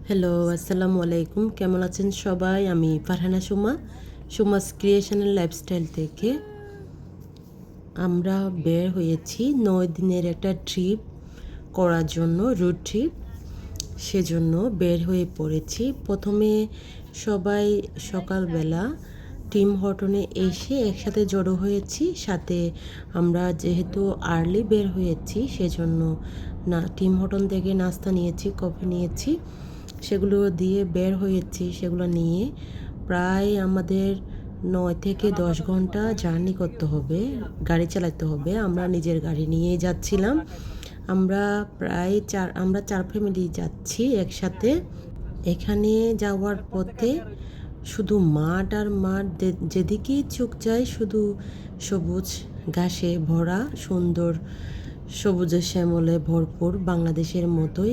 Hello, আসসালামু আলাইকুম। কেমন আছেন সবাই? আমি ফারহানা সুমাস ক্রিয়েশনাল লাইফস্টাইল থেকে। আমরা বের হয়েছি 9 দিনের একটা ট্রিপ করার জন্য, রোড ট্রিপ। সেজন্য বের হয়ে পড়েছি। প্রথমে সবাই সকালবেলা টিম হর্টনে এসে একসাথে জড়ো হয়েছি। সাথে আমরা যেহেতু আর্লি বের হয়েছি সেজন্য টিম হর্টন থেকে নাস্তা নিয়েছি, কফি নিয়েছি, সেগুলো দিয়ে বের হয়েছি। সেগুলো নিয়ে প্রায় আমাদের 9 থেকে 10 ঘন্টা জার্নি করতে হবে, গাড়ি চালাতে হবে। আমরা নিজের গাড়ি নিয়েই যাচ্ছিলাম। আমরা চার ফ্যামিলি যাচ্ছি একসাথে। এখানে যাওয়ার পথে শুধু মাঠ আর মাঠ, যেদিকেই চোখ যায় শুধু সবুজ ঘাসে ভরা, সুন্দর সবুজে শ্যামলে ভরপুর, বাংলাদেশের মতোই।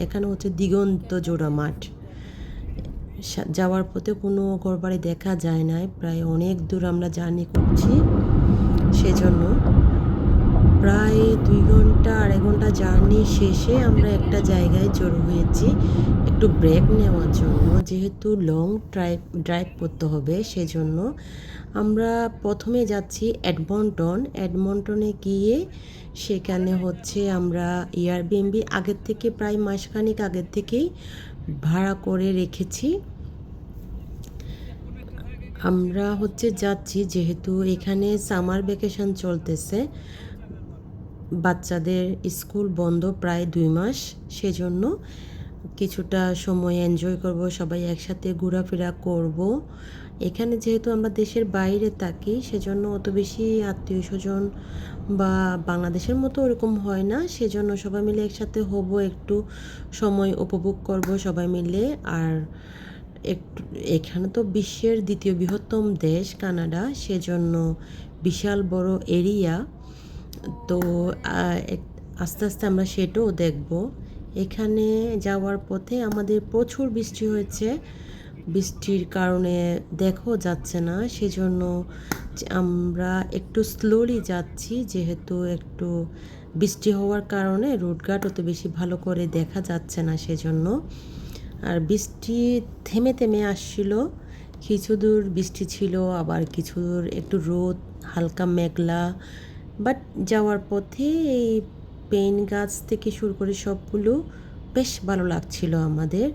এখানে হচ্ছে দিগন্ত জোড়া মাঠ। যাওয়ার পথে কোনো ঘরবাড়ি দেখা যায় না, প্রায় অনেক দূর আমরা জার্নি করছি। সেজন্য প্রায় 2 ঘন্টা 2.5 ঘন্টা জার্নি শেষে আমরা একটা জায়গায় জড়ো হয়েছি একটু ব্রেক নেওয়ার জন্য। যেহেতু লং ড্রাইভ করতে হবে সেজন্য আমরা প্রথমে যাচ্ছি এডমন্টনে গিয়ে সেখানে হচ্ছে আমরা এয়ারবিএনবি আগের থেকে প্রায় মাসখানেক আগের থেকেই ভাড়া করে রেখেছি। আমরা হচ্ছে যাচ্ছি যেহেতু এখানে সামার ভ্যাকেশন চলতেছে, বাচ্চাদের স্কুল বন্ধ প্রায় 2 মাস। সেজন্য কিছুটা সময় এনজয় করব, সবাই একসাথে ঘোরাফেরা করব। এখানে যেহেতু আমরা দেশের বাইরে থাকি সেজন্য অত বেশি আত্মীয় স্বজন বা বাংলাদেশের মতো ওরকম হয় না। সেজন্য সবাই মিলে একসাথে হব, একটু সময় উপভোগ করব সবাই মিলে। আর একটু এখানে তো বিশ্বের দ্বিতীয় বৃহত্তম দেশ কানাডা, সেজন্য বিশাল বড় এরিয়া। তো আস্তে আস্তে আমরা সেটাও দেখব। এখানে যাওয়ার পথে আমাদের প্রচুর বৃষ্টি হয়েছে, বৃষ্টির কারণে দেখো যাচ্ছে না। সেজন্য আমরা একটু স্লোলি যাচ্ছি, যেহেতু একটু বৃষ্টি হওয়ার কারণে রোডঘাট অত বেশি ভালো করে দেখা যাচ্ছে না সেজন্য। আর বৃষ্টি থেমে থেমে আসছিল, কিছু দূর বৃষ্টি ছিল, আবার কিছু দূর একটু রোদ, হালকা মেঘলা। বাট যাওয়ার পথে এই পেন গাছ থেকে শুরু করে সবগুলো বেশ ভালো লাগছিল আমাদের।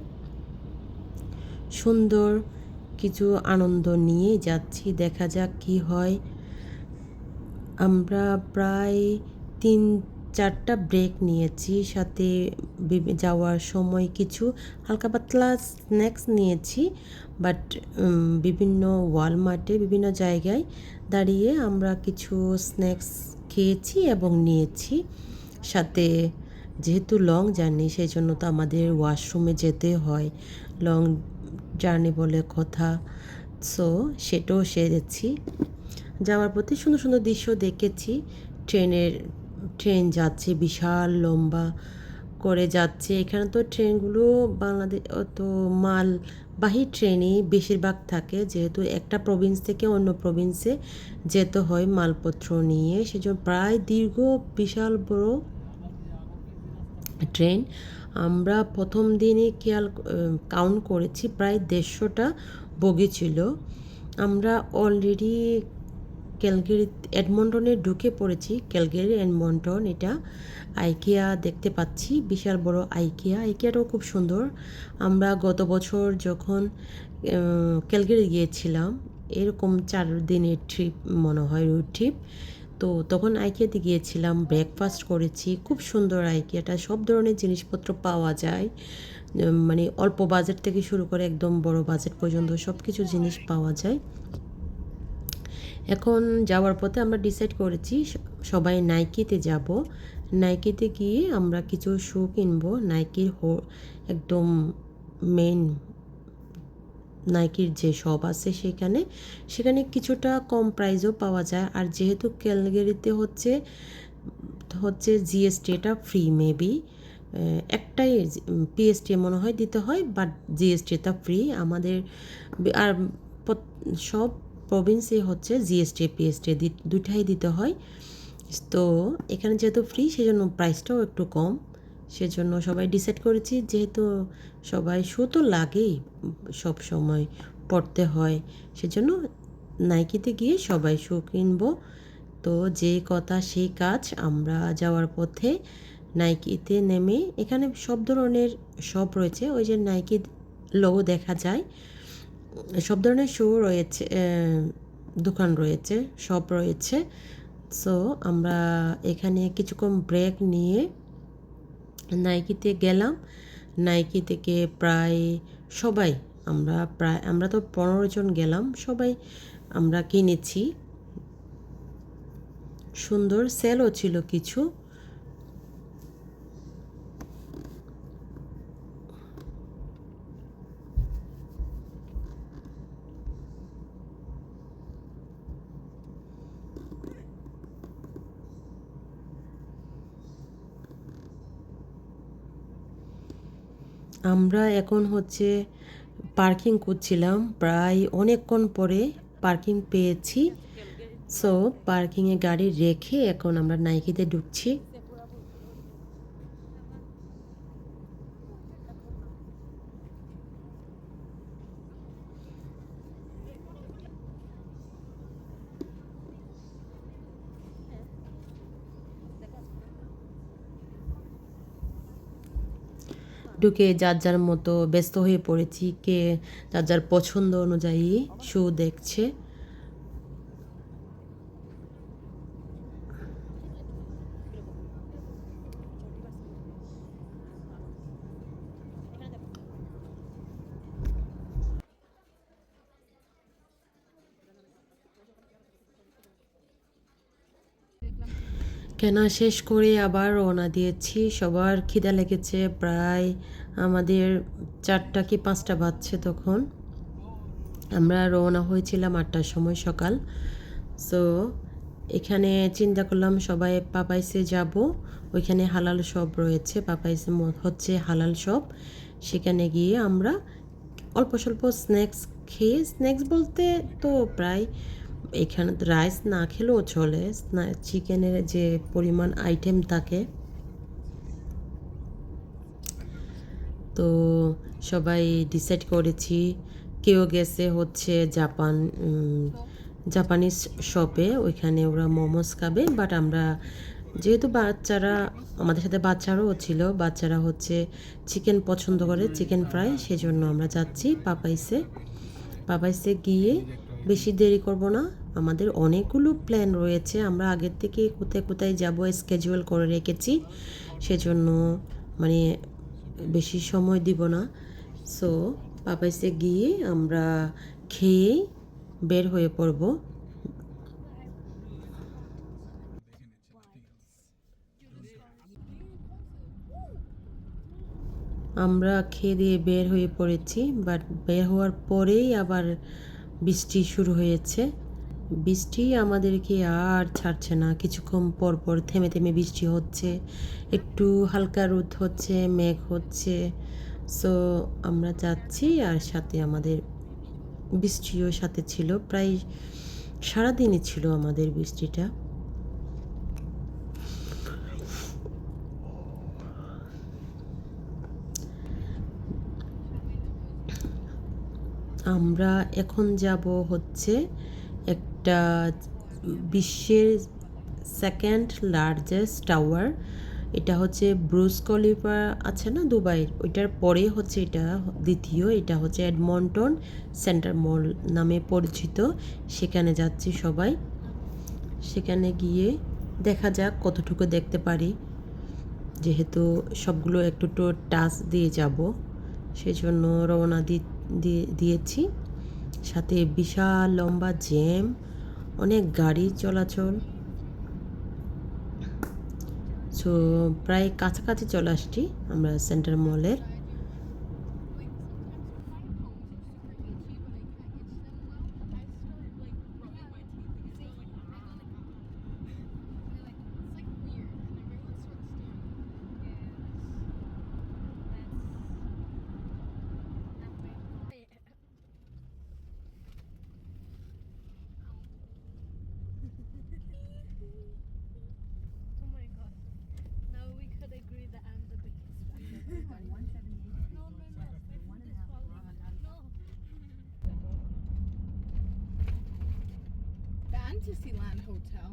সুন্দর কিছু আনন্দ নিয়ে যাচ্ছি, দেখা যাক কি হয়। আমরা প্রায় 3-4টা ব্রেক নিয়েছি, সাথে যাওয়ার সময় কিছু হালকা পাতলা স্ন্যাক্স নিয়েছি। বাট বিভিন্ন ওয়ালমার্টে বিভিন্ন জায়গায় দাঁড়িয়ে আমরা কিছু স্ন্যাক্স খেয়েছি এবং নিয়েছি। সাথে যেহেতু লং জার্নি সেই জন্য তো আমাদের ওয়াশরুমে যেতে হয়, লং জার্নি বলে কথা। সো সেটাও সেরেছি। যাওয়ার পথে সুন্দর সুন্দর দৃশ্য দেখেছি। ট্রেন যাচ্ছে বিশাল লম্বা করে যাচ্ছে। এখানে তো ট্রেনগুলো বাংলাদেশ তো মালবাহী ট্রেনই বেশিরভাগ থাকে, যেহেতু একটা প্রভিন্স থেকে অন্য প্রভিন্সে যেতে হয় মালপত্র নিয়ে। সেজন্য প্রায় দীর্ঘ বিশাল বড় ট্রেন। আমরা প্রথম দিনে কাউন্ট করেছি প্রায় 150টা বগি ছিল। আমরা অলরেডি ক্যালগেরি এডমন্টনে ঢুকে পড়েছি। ক্যালগেরি এডমন্টন, এটা আইকিয়া দেখতে পাচ্ছি, বিশাল বড় আইকিয়াটাও খুব সুন্দর। আমরা গত বছর যখন ক্যালগেরি গিয়েছিলাম, এরকম 4 দিনের ট্রিপ মনে হয়, রোড ট্রিপ। তো তখন আইকিয়াতে গিয়েছিলাম, ব্রেকফাস্ট করেছি। খুব সুন্দর আইকিয়াটা, সব ধরনের জিনিসপত্র পাওয়া যায়। মানে অল্প বাজেট থেকে শুরু করে একদম বড় বাজেট পর্যন্ত সব কিছু জিনিস পাওয়া যায়। এখন যাওয়ার পথে আমরা ডিসাইড করেছি সবাই নাইকিতে যাব। নাইকিতে গিয়ে আমরা কিছু শু কিনবো। একদম মেন নাইকির যে শপ আছে সেখানে কিছুটা কম প্রাইসও পাওয়া যায়। আর যেহেতু ক্যালগেরিতে হচ্ছে জিএসটিটা ফ্রি, মেবি একটাই পিএসটি মনে হয় দিতে হয়, বাট জিএসটিটা ফ্রি আমাদের। আর সব প্রভিন্সে হচ্ছে জিএসটি পিএসটি দুটাই দিতে হয়। তো এখানে যেহেতু ফ্রি সেজন্য প্রাইসটাও একটু কম। সেজন্য সবাই ডিসাইড করেছি, যেহেতু সবাই শু তো লাগেই, সব সময় পড়তে হয়, সেজন্য নাইকিতে গিয়ে সবাই শু কিনবো। তো যে কথা সেই কাজ, আমরা যাওয়ার পথে নাইকিতে নেমে, এখানে সব ধরনের শপ রয়েছে, ওই যে নাইকি লোগো দেখা যায়, সব ধরনের শু রয়েছে, দোকান রয়েছে, শপ রয়েছে। সো আমরা এখানে কিছুক্ষণ ব্রেক নিয়ে নাইকিতে গেলাম। নাইকি থেকে প্রায় সবাই, আমরা তো 15 জন গেলাম, সবাই আমরা কিনেছি। সুন্দর সেলও ছিল কিছু। আমরা এখন হচ্ছে পার্কিং করছিলাম, প্রায় অনেকক্ষণ পরে পার্কিং পেয়েছি। সো পার্কিংয়ে গাড়ি রেখে এখন আমরা নাইকিতে ঢুকছি। ঢুকে যার যার মতো ব্যস্ত হয়ে পড়েছি, কে যার যার পছন্দ অনুযায়ী শো দেখছে। কেনা শেষ করে আবার রওনা দিয়েছি, সবার খিদা লেগেছে, প্রায় আমাদের 4টা কি 5টা বাজছে তখন। আমরা রওনা হয়েছিলাম 8টার সময় সকাল। সো এখানে চিন্তা করলাম সবাই পাপাইসে যাব, ওইখানে হালাল শপ রয়েছে, পাপাইসে হচ্ছে হালাল শপ। সেখানে গিয়ে আমরা অল্প স্বল্প স্ন্যাক্স খেয়ে, স্ন্যাক্স বলতে তো প্রায় এখানে রাইস না খেলেও চলে, চিকেনের যে পরিমাণ আইটেম থাকে। তো সবাই ডিসাইড করেছি, কেউ গেছে হচ্ছে জাপানিজ শপে, ওইখানে ওরা মোমোস খাবে, বাট আমরা যেহেতু বাচ্চারা, আমাদের সাথে বাচ্চারাও ছিল, বাচ্চারা হচ্ছে চিকেন পছন্দ করে, চিকেন ফ্রাই, সেজন্য আমরা যাচ্ছি পাপাইসে। পাপাইসে গিয়ে বেশি দেরি করব না, আমাদের অনেকগুলো প্ল্যান রয়েছে, আমরা আগের থেকে কোথায় কোথায় যাব স্কেজুয়াল করে রেখেছি, সেজন্য মানে বেশি সময় দিব না। সো পাপাইসে গিয়ে আমরা খেয়ে বের হয়ে পড়ব। আমরা খেয়ে দিয়ে বের হয়ে পড়েছি, বাট বের হওয়ার পরেই আবার বৃষ্টি শুরু হয়েছে। বৃষ্টি আমাদেরকে আর ছাড়ছে না, কিছুক্ষণ পর পর থেমে থেমে বৃষ্টি হচ্ছে, একটু হালকা রোদ হচ্ছে, মেঘ হচ্ছে। সো আমরা যাচ্ছি, আর সাথে আমাদের বৃষ্টিও সাথে ছিল, প্রায় সারাদিনই ছিল আমাদের বৃষ্টিটা। আমরা এখন যাব হচ্ছে একটা বিশ্বের সেকেন্ড লার্জেস্ট টাওয়ার, এটা হচ্ছে ব্রুজ খলিফা আছে না দুবাইয়ের, ওইটার পরে হচ্ছে এটা দ্বিতীয়, এটা হচ্ছে এডমন্টন সেন্টার মল নামে পরিচিত। সেখানে যাচ্ছি সবাই, সেখানে গিয়ে দেখা যাক কতটুকু দেখতে পারি, যেহেতু সবগুলো একটু একটু টাচ দিয়ে যাব, সেজন্য রওনা দিয়েছি। সাথে বিশাল লম্বা জ্যাম, অনেক গাড়ি চলাচল। সো প্রায় কাছাকাছি চলে আসছি আমরা সেন্টার মলের। Oh my god. Now we could agree that I'm the beginner. Fantasyland Hotel.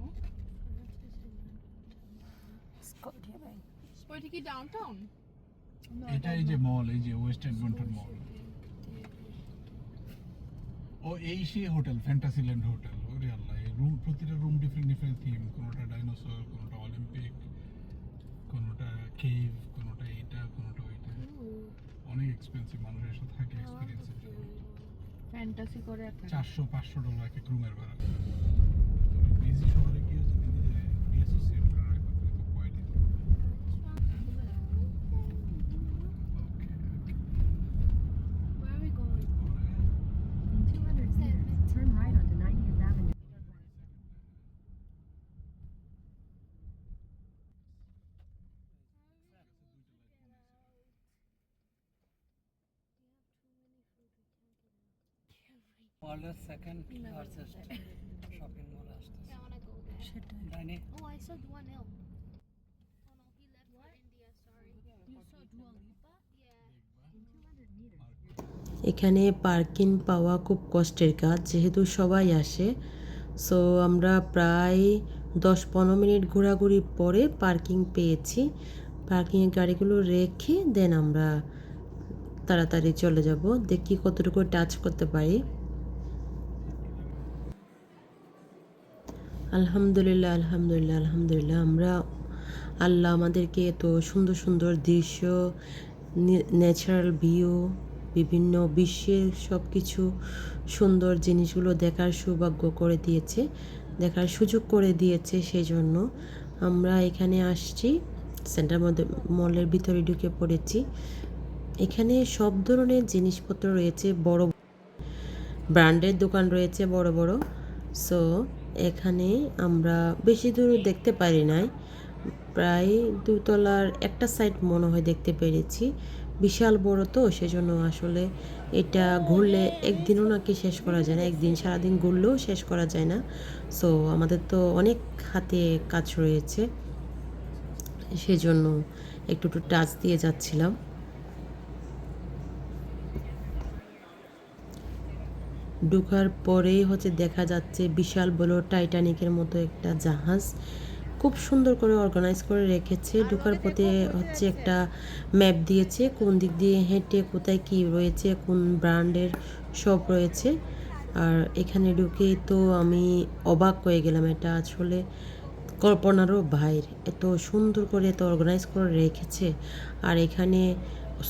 ওইটা কি ডাউনটাউন? এটা এই যে মল, এই যে ওয়েস্ট এডমন্টন মল। ও এই সেই হোটেল, ফ্যান্টাসিল্যান্ড হোটেল। ওরে আল্লাহ, এই রুম, প্রতিটা রুম ডিফারেন্ট থিম। কোনোটা ডাইনোসর, কোনোটা অলিম্পিক, কোনোটা কেভ, কোনোটা এইটা, কোনোটা ওইটা। অনেক এক্সপেন্সিভ, মানুষ এসে থাকে এক্সপেরিয়েন্সের জন্য। ফ্যান্টাসি করে আপনারা $400-500 এক এক রুমের ভাড়া। তবে বিজি শহরে গিয়ে যদি নিজে ডিঅ্যাসোসিয়েট করে রাখো তাহলে তো পয়েন্ট দিতে হবে। ওকে, Where are we going? In 200 meters, turn right onto 90th Avenue. ওয়ার্ল্ডের সেকেন্ড লার্জেস্ট শপিং মল আসতেছে। I wanna go there. সেটাই। তাই Oh, I saw Dua Nil. Oh no, he left for India. Sorry. You saw Dua Lipa? Yeah. In 200 meters. এখানে parking পাওয়া খুব কষ্টের কাজ, যেহেতু সবাই আসে। সো আমরা প্রায় 10-15 মিনিট ঘোরাঘুরি পরে পার্কিং পেয়েছি। পার্কিংয়ের গাড়িগুলো রেখে দেন আমরা তাড়াতাড়ি চলে যাব, দেখি কতটুকু টাচ করতে পারি। আলহামদুলিল্লাহ, আলহামদুলিল্লাহ, আলহামদুলিল্লাহ। আমরা আল্লাহ আমাদেরকে এত সুন্দর সুন্দর দৃশ্য, ন্যাচারাল ভিউ, বিভিন্ন বিশ্বের সব কিছু সুন্দর জিনিসগুলো দেখার সৌভাগ্য করে দিয়েছে, দেখার সুযোগ করে দিয়েছে। সেই জন্য আমরা এখানে আসছি, সেন্টার মলের ভিতরে ঢুকে পড়েছি। এখানে সব ধরনের জিনিসপত্র রয়েছে, বড় ব্র্যান্ডের দোকান রয়েছে বড় বড়। সো এখানে আমরা বেশি দূর দেখতে পারি নাই, প্রায় 2 তলার একটা সাইড মনে হয় দেখতে পেরেছি। বিশাল বড় তো, সেজন্য আসলে এটা ঘুরলে একদিনও নাকি শেষ করা যায় না, একদিন সারাদিন ঘুরলেও শেষ করা যায় না। সো আমাদের তো অনেক হাতে কাজ রয়েছে, সেজন্য একটু একটু টাচ দিয়ে যাচ্ছিলাম। ঢোকার পরেই হচ্ছে দেখা যাচ্ছে বিশাল বড় টাইটানিকের মতো একটা জাহাজ, খুব সুন্দর করে অর্গানাইজ করে রেখেছে। ঢোকার পথে হচ্ছে একটা ম্যাপ দিয়েছে, কোন দিক দিয়ে হেঁটে কোথায় কি রয়েছে, কোন ব্র্যান্ডের সব রয়েছে। আর এখানে ঢুকে তো আমি অবাক হয়ে গেলাম, এটা আসলে কল্পনারও বাইর, এত সুন্দর করে এত অর্গানাইজ করে রেখেছে। আর এখানে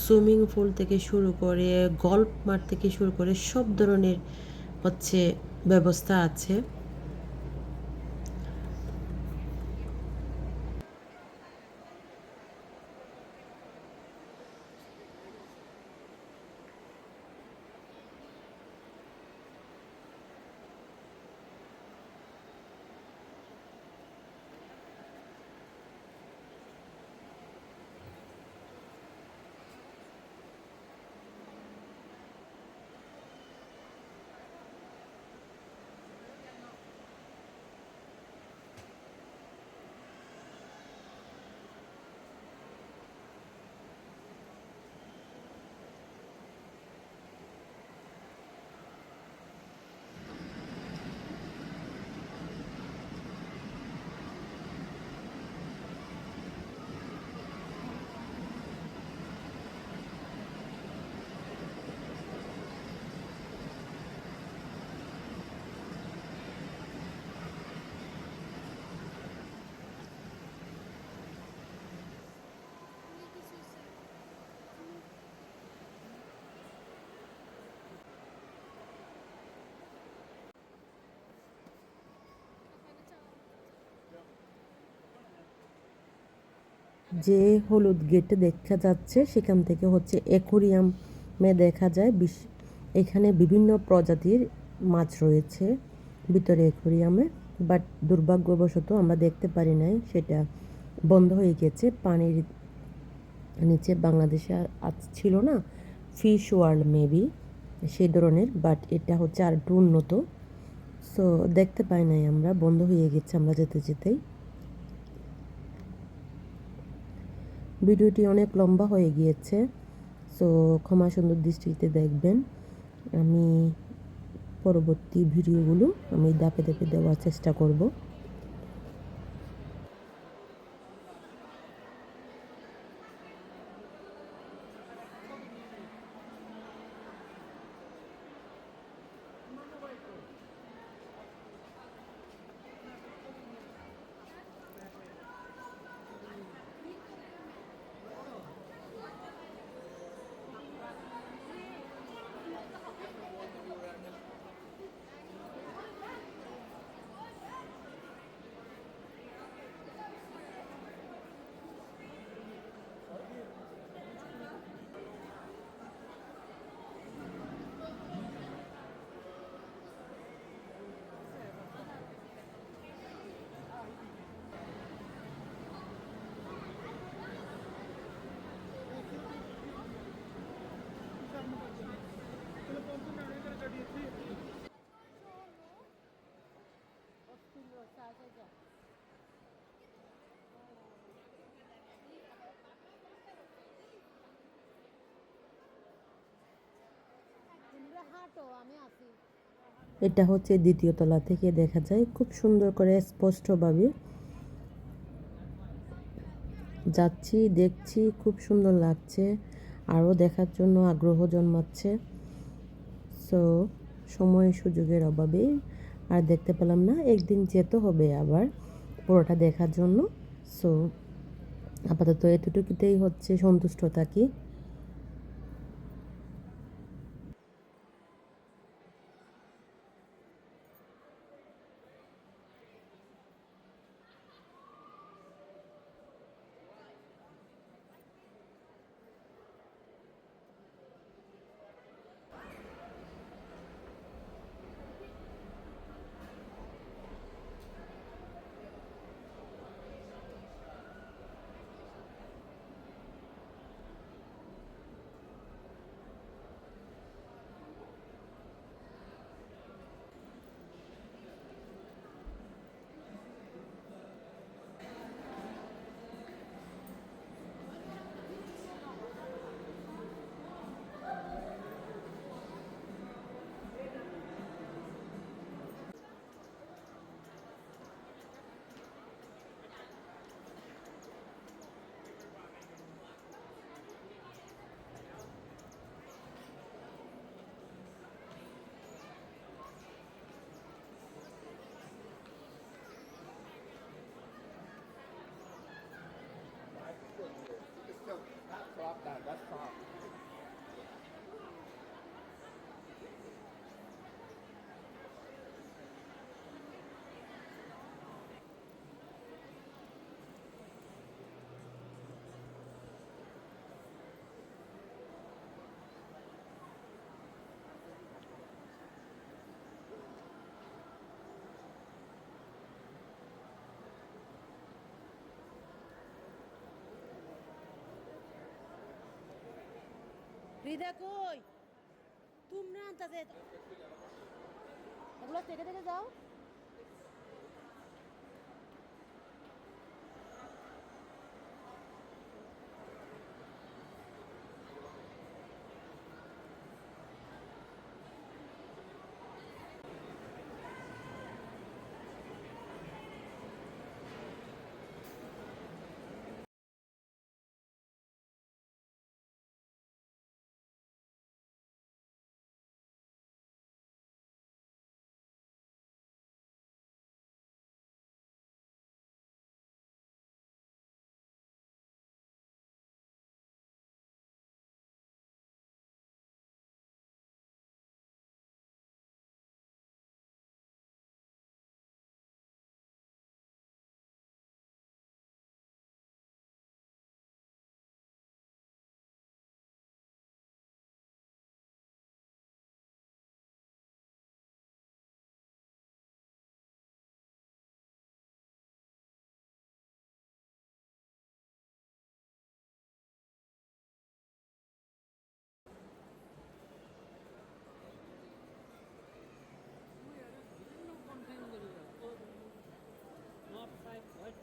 সুইমিং পুল থেকে শুরু করে গল্ফ মাঠ থেকে শুরু করে সব ধরনের হচ্ছে ব্যবস্থা আছে। যে হলুদ গেটে দেখা যাচ্ছে সেখান থেকে হচ্ছে অ্যাকোয়ারিয়ামে দেখা যায় এখানে বিভিন্ন প্রজাতির মাছ রয়েছে ভিতরে অ্যাকোয়ারিয়ামে, বাট দুর্ভাগ্যবশত আমরা দেখতে পারি নাই, সেটা বন্ধ হয়ে গেছে। পানির নিচে বাংলাদেশে ছিল না, ফিশ ওয়ার্ল্ড মেবি সেই ধরনের, বাট এটা হচ্ছে আর একটু উন্নত। সো দেখতে পাই নাই আমরা, বন্ধ হয়ে গেছে আমরা যেতে যেতেই। ভিডিওটি অনেক লম্বা হয়ে গিয়েছে, সো ক্ষমা সুন্দর দৃষ্টিতে দেখবেন। আমি পরবর্তী ভিডিওগুলো আমি ধাপে ধাপে দেওয়ার চেষ্টা করব। এটা হচ্ছে দ্বিতীয় তলা থেকে দেখা যায়, খুব সুন্দর করে স্পষ্টভাবে। যাচ্ছি, দেখছি, খুব সুন্দর লাগছে, আরও দেখার জন্য আগ্রহ জন্মাচ্ছে। সো সময় সুযোগের অভাবে আর দেখতে পেলাম না, একদিন যেতে হবে আবার পুরোটা দেখার জন্য। সো আপাতত এতটুকুতেই হচ্ছে সন্তুষ্ট থাকি। হৃদয় কই তোমরা আনতাছে এগুলো থেকে থেকে যাও।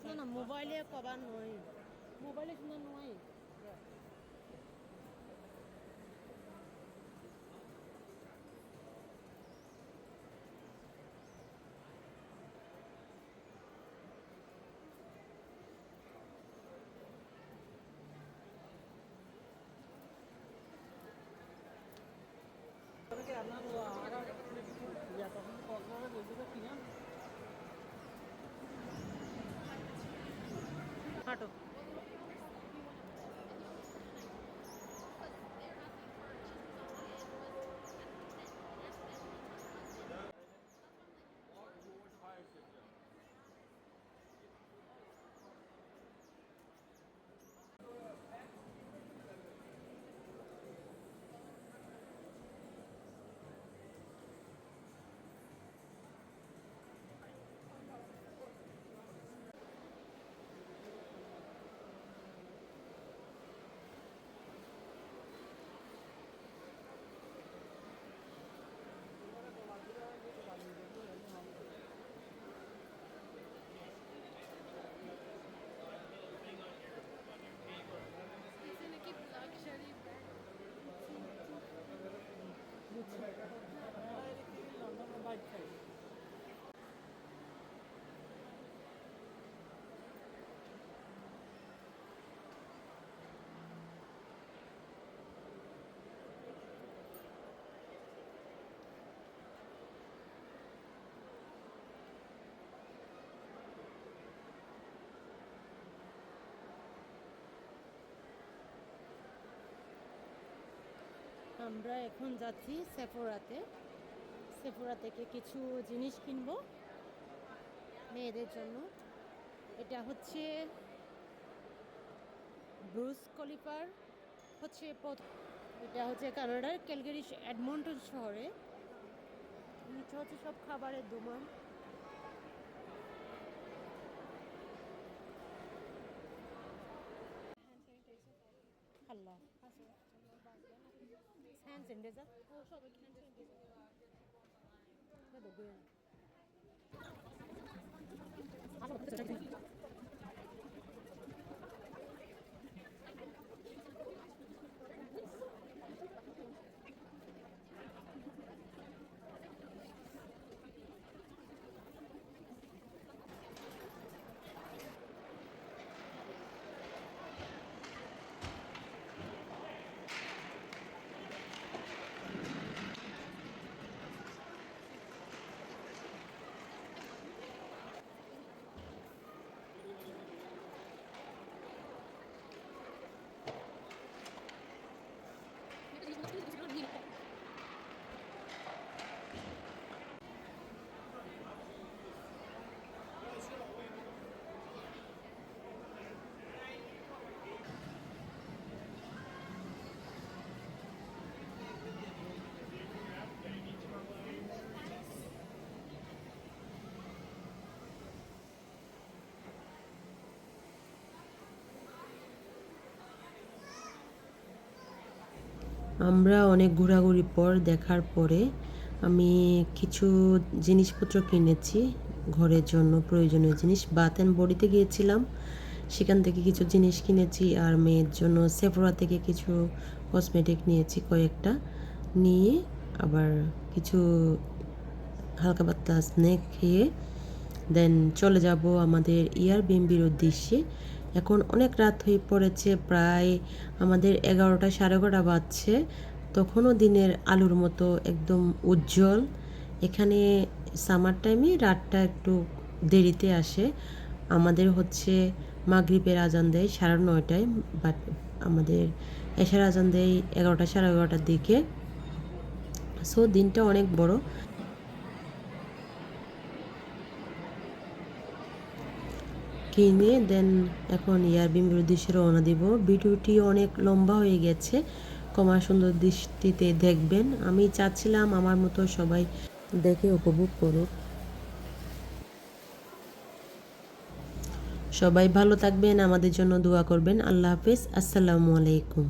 না না মোবাইলে কবার নয়, মোবাইলে শুনে নয়। হাঁটো। Isn't it luxury bag? আমরা এখন যাচ্ছি সেফোরাতে। সেফোরা থেকে কিছু জিনিস কিনবো মেয়েদের জন্য। এটা হচ্ছে ব্রুস খলিফার এটা হচ্ছে কানাডার ক্যালগারি এডমন্টন শহরে। নিচে হচ্ছে সব খাবারের দোকান। আল্লাহ হ্যান্ড স্যানিটাইজার ও সবাই hand sanitizer. আমরা অনেক ঘোরাঘুরি পর দেখার পরে আমি কিছু জিনিসপত্র কিনেছি ঘরের জন্য প্রয়োজনীয় জিনিস। বাথ অ্যান্ড বডিতে গিয়েছিলাম, সেখান থেকে কিছু জিনিস কিনেছি। আর মেয়ের জন্য সেফোরা থেকে কিছু কসমেটিক নিয়েছি কয়েকটা, নিয়ে আবার কিছু হালকা পাতলা স্ন্যাক খেয়ে দেন চলে যাব আমাদের এয়ারবিএনবির উদ্দেশ্যে। এখন অনেক রাত হয়ে পড়েছে, প্রায় আমাদের 11টা 11:30 বাজছে। তখনও দিনের আলোর মতো একদম উজ্জ্বল। এখানে সামার টাইমে রাতটা একটু দেরিতে আসে। আমাদের হচ্ছে মাগরিবের আজান দেয় 9:30টায়, বাট আমাদের এশার আজান দেয় 11টা 11:30টার দিকে। সো দিনটা অনেক বড়। কিনে দেন এখন এয়ারবিএনবির উদ্দেশ্যে রওনা দিব। ভিডিওটি অনেক লম্বা হয়ে গেছে, কমা সুন্দর দৃষ্টিতে দেখবেন। আমি চাচ্ছিলাম আমার মতো সবাই দেখে উপভোগ করুক। সবাই ভালো থাকবেন, আমাদের জন্য দোয়া করবেন। আল্লাহ হাফেজ, আসসালামু আলাইকুম।